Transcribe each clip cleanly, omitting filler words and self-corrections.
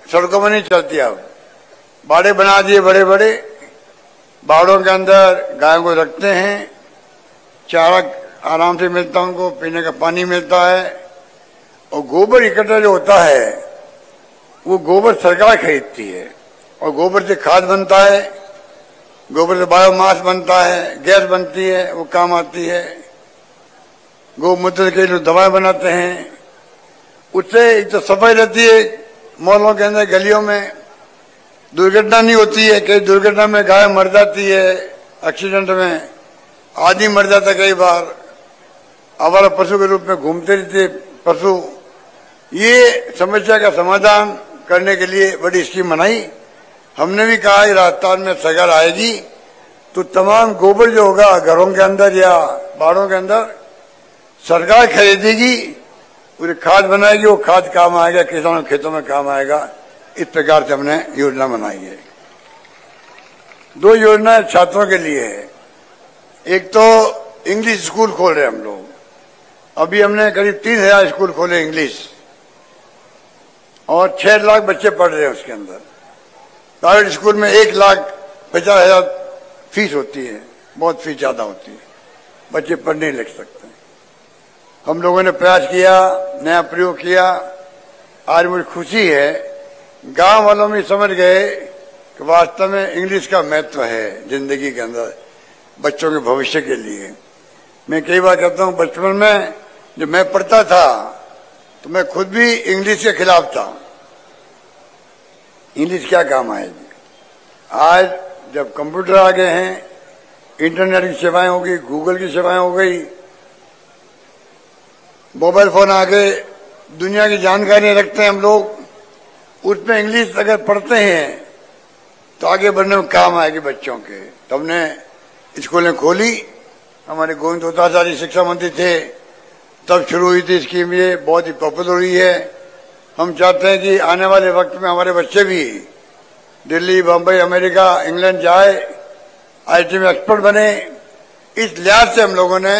सड़कों में नहीं चलती। अब बाड़े बना दिए बड़े बड़े, बाड़ों के अंदर गायों को रखते हैं, चारा आराम से मिलता है उनको, पीने का पानी मिलता है। और गोबर इकट्ठा जो होता है वो गोबर सरकार खरीदती है और गोबर से खाद बनता है, गोबर से बायोमास बनता है, गैस बनती है, वो काम आती है। गौमूत्र के लोग दवाएं बनाते हैं, उससे एक तो सफाई रहती है, मोहल्लों के अंदर गलियों में दुर्घटना नहीं होती है। कई दुर्घटना में गाय मर जाती है, एक्सीडेंट में आदमी मर जाता है, कई बार आवारा पशु के रूप में घूमते रहते पशु। ये समस्या का समाधान करने के लिए बड़ी स्कीम बनाई। हमने भी कहा कि राजस्थान में सरकार आएगी तो तमाम गोबर जो होगा घरों के अंदर या बाड़ों के अंदर सरकार खरीदेगी, पूरी खाद बनाएगी, वो खाद काम आएगा, किसानों के खेतों में काम आएगा। इस प्रकार से हमने योजना बनाई है। 2 योजनाएं छात्रों के लिए है। एक तो इंग्लिश स्कूल खोल रहे हैं हम लोग, अभी हमने करीब 3000 स्कूल खोले इंग्लिश, और 6 लाख बच्चे पढ़ रहे हैं उसके अंदर। प्राइवेट स्कूल में 1,50,000 फीस होती है, बहुत फीस ज्यादा होती है, बच्चे पढ़ नहीं लग सकते। हम लोगों ने प्रयास किया, नया प्रयोग किया। आज मुझे खुशी है, गांव वालों में समझ गए कि वास्तव में इंग्लिश का महत्व है जिंदगी के अंदर, बच्चों के भविष्य के लिए। मैं कई बार कहता हूं, बचपन में जब मैं पढ़ता था तो मैं खुद भी इंग्लिश के खिलाफ था। इंग्लिश क्या काम आएगी? आज जब कंप्यूटर आ गए हैं, इंटरनेट की सेवाएं हो गई, गूगल की सेवाएं हो गई, मोबाइल फोन आ गए, दुनिया की जानकारी रखते हैं हम लोग, उसमें इंग्लिश अगर पढ़ते हैं तो आगे बढ़ने में काम आएगी बच्चों के। तो हमने स्कूलें खोली, हमारे गोविंद होताचार्य शिक्षा मंत्री थे, तब शुरू हुई थी स्कीम। ये बहुत ही पॉपुलर हुई है। हम चाहते हैं कि आने वाले वक्त में हमारे बच्चे भी दिल्ली, बम्बई, अमेरिका, इंग्लैंड जाए, आईटी में एक्सपर्ट बने। इस लिहाज से हम लोगों ने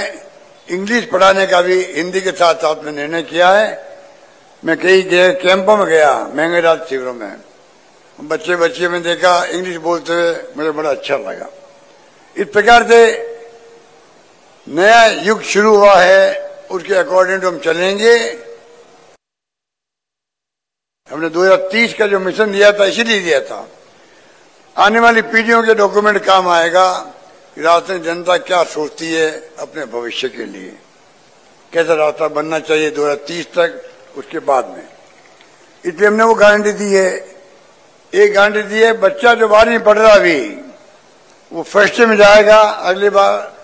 इंग्लिश पढ़ाने का भी हिंदी के साथ साथ में निर्णय किया है। मैं कई कैंपों में गया, महंगे राज शिविरों में, बच्चे में देखा इंग्लिश बोलते हुए, मुझे बड़ा अच्छा लगा। इस प्रकार से नया युग शुरू हुआ है, उसके अकॉर्डिंग हम चलेंगे। हमने 2030 का जो मिशन दिया था इसीलिए दिया था, आने वाली पीढ़ियों के डॉक्यूमेंट काम आएगा कि राजस्थान जनता क्या सोचती है अपने भविष्य के लिए, कैसा रास्ता बनना चाहिए 2030 तक, उसके बाद में। इसलिए हमने वो गारंटी दी है। एक गारंटी दी है, बच्चा जो 12वीं पढ़ रहा अभी वो फर्स्ट में जाएगा, अगली बार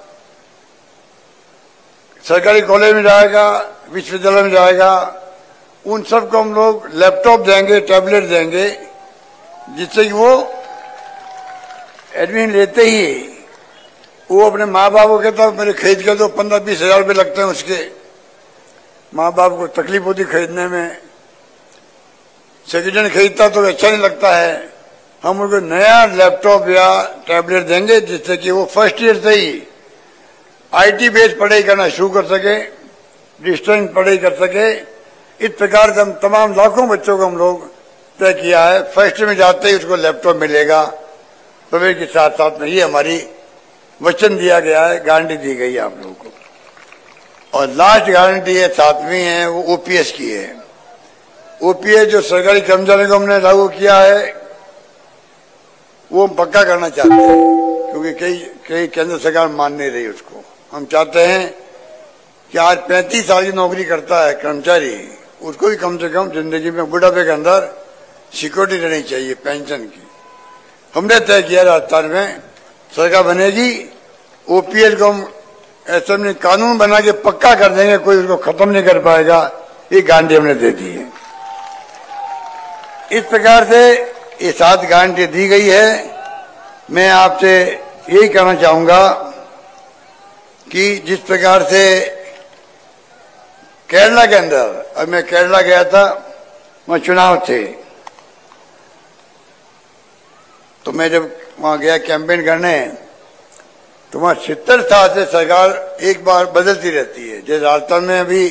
सरकारी कॉलेज में जाएगा, विश्वविद्यालय में जाएगा, उन सबको हम लोग लैपटॉप देंगे, टैबलेट देंगे, जिससे कि वो एडमिशन लेते ही वो अपने माँ बाप को कहता है मेरे खरीद के दो, 15-20 हजार रुपये लगते हैं उसके, माँ बाप को तकलीफ होती खरीदने में। सेकेंड हैंड खरीदता तो अच्छा नहीं लगता है। हम उनको नया लैपटॉप या टैबलेट देंगे जिससे कि वो फर्स्ट ईयर से ही आईटी बेस्ड पढ़ाई करना शुरू कर सके, डिस्टेंस पढ़ाई कर सके। इस प्रकार से हम तमाम लाखों बच्चों को हम लोग तय किया है, फर्स्ट में जाते ही उसको लैपटॉप मिलेगा प्रवेश के साथ साथ में। ये हमारी वचन दिया गया है, गारंटी दी गई है आप लोगों को। और लास्ट गारंटी है 7वीं है, वो ओपीएस की है। ओपीएस जो सरकारी कर्मचारियों को हमने लागू किया है वो हम पक्का करना चाहते हैं, क्योंकि कई केंद्र सरकार मान नहीं रही उसको। हम चाहते हैं कि आज 35 साल की नौकरी करता है कर्मचारी, उसको भी कम से कम जिंदगी में बुढ़ापे के अंदर सिक्योरिटी रहनी चाहिए पेंशन की। हमने तय किया राजस्थान में सरकार बनेगी, ओपीएस को हम ऐसा नहीं कानून बना के पक्का कर देंगे, कोई उसको खत्म नहीं कर पाएगा। ये गारंटी हमने दे दी है। इस प्रकार से ये 7 गारंटी दी गई है। मैं आपसे यही कहना चाहूंगा कि जिस प्रकार से केरला के अंदर, अब मैं केरला गया था, वहां चुनाव थे, तो मैं जब वहां गया कैंपेन करने, तो वहां 70 साल से सरकार एक बार बदलती रहती है। जैसे राजस्थान में अभी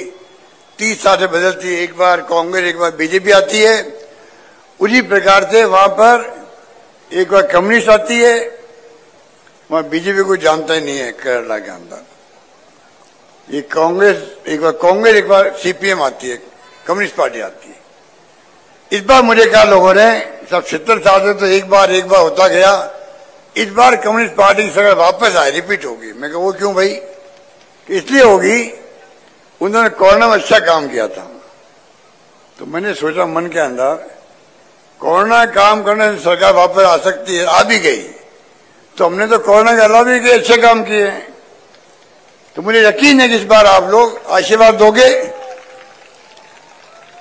30 साल से बदलती है, एक बार कांग्रेस एक बार बीजेपी आती है, उसी प्रकार से वहां पर एक बार कम्युनिस्ट आती है, वहां बीजेपी को जानता ही नहीं है केरला के अंदर। ये कांग्रेस एक बार सीपीएम आती है, कम्युनिस्ट पार्टी आती है। इस बार मुझे कहा लोगों ने, सब 70 साल से तो एक बार होता गया, इस बार कम्युनिस्ट पार्टी की सरकार वापस आए, रिपीट होगी। मैं कहा वो क्यों भाई? इसलिए होगी उन्होंने कोरोना में अच्छा काम किया था। तो मैंने सोचा मन के अंदर, कोरोना काम करने से सरकार वापस आ सकती है, आ भी गई, तो हमने तो कोरोना के अलावा भी कई अच्छे काम किए हैं। तो मुझे यकीन है कि इस बार आप लोग आशीर्वाद दोगे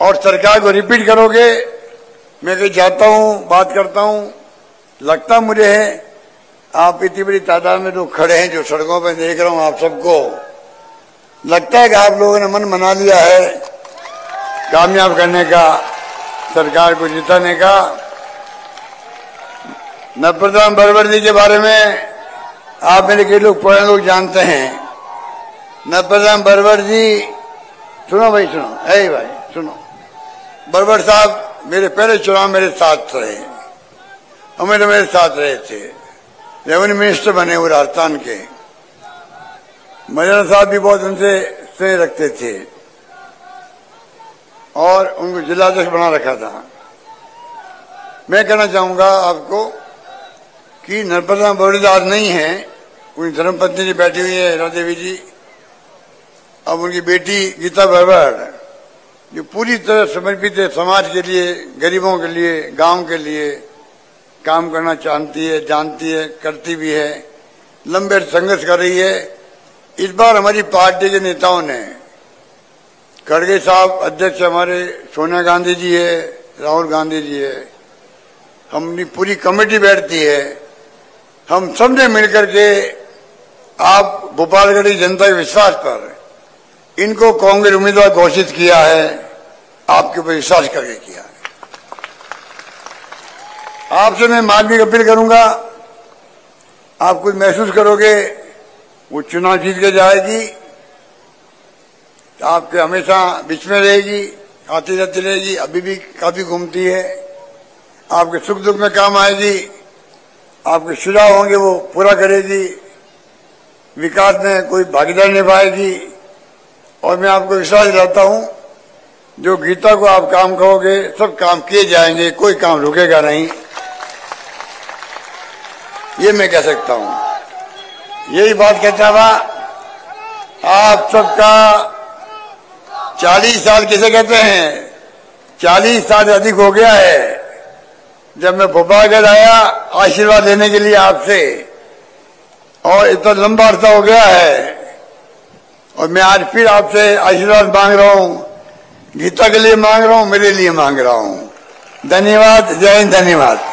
और सरकार को रिपीट करोगे। मैं कहीं जाता हूं, बात करता हूं, लगता मुझे है आप इतनी बड़ी तादाद में लोग खड़े हैं, जो सड़कों पर देख रहा हूं आप सबको, लगता है कि आप लोगों ने मन बना लिया है कामयाब करने का, सरकार को जिताने का। नरप्रधान बरवर्दी के बारे में आप मेरे कई लोग पुराने लोग जानते हैं। नरप्रधान बरवर्दी, सुनो भाई, सुनो, ऐ भाई सुनो, बरवर साहब मेरे पहले चुनाव मेरे साथ रहे, हमें मेरे साथ रहे थे, रेवेन्यू मिनिस्टर बने हुए राजस्थान के। मजाना साहब भी बहुत उनसे स्नेह रखते थे और उनको जिलाध्यक्ष बना रखा था। मैं कहना चाहूंगा आपको कि नरप्रधान बरवर्दी आज नहीं है, उनकी धर्मपत्नी जी बैठी हुई है, हीरा देवी जी। अब उनकी बेटी गीता बरवर, जो पूरी तरह समर्पित है समाज के लिए, गरीबों के लिए, गांव के लिए काम करना चाहती है, जानती है, करती भी है, लंबे संघर्ष कर रही है। इस बार हमारी पार्टी के नेताओं ने, खड़गे साहब अध्यक्ष हमारे, सोनिया गांधी जी है, राहुल गांधी जी है, हमारी पूरी कमेटी बैठती है, हम सब ने मिलकर के आप भोपालगढ़ की जनता के विश्वास पर इनको कांग्रेस उम्मीदवार घोषित किया है, आपके ऊपर विश्वास करके किया है। आपसे मैं मार्मिक अपील करूंगा, आप कुछ महसूस करोगे वो चुनाव जीत के जाएगी, आपके हमेशा बीच में रहेगी, आती जाती रहेगी, अभी भी काफी घूमती है, आपके सुख दुख में काम आएगी, आपके सुझाव होंगे वो पूरा करेगी, विकास में कोई भागीदारी निभाएगी। और मैं आपको विश्वास दिलाता हूं, जो गीता को आप काम कहोगे सब काम किए जाएंगे, कोई काम रुकेगा नहीं, ये मैं कह सकता हूं। यही बात कहता हुआ आप सबका 40 साल किसे कहते हैं, 40 साल अधिक हो गया है जब मैं भोपालगढ़ आया आशीर्वाद लेने के लिए आपसे, और इतना लंबा अर्सा हो गया है, और मैं आज फिर आपसे आशीर्वाद मांग रहा हूं, गीता के लिए मांग रहा हूं, मेरे लिए मांग रहा हूं। धन्यवाद, जय हिंद, धन्यवाद।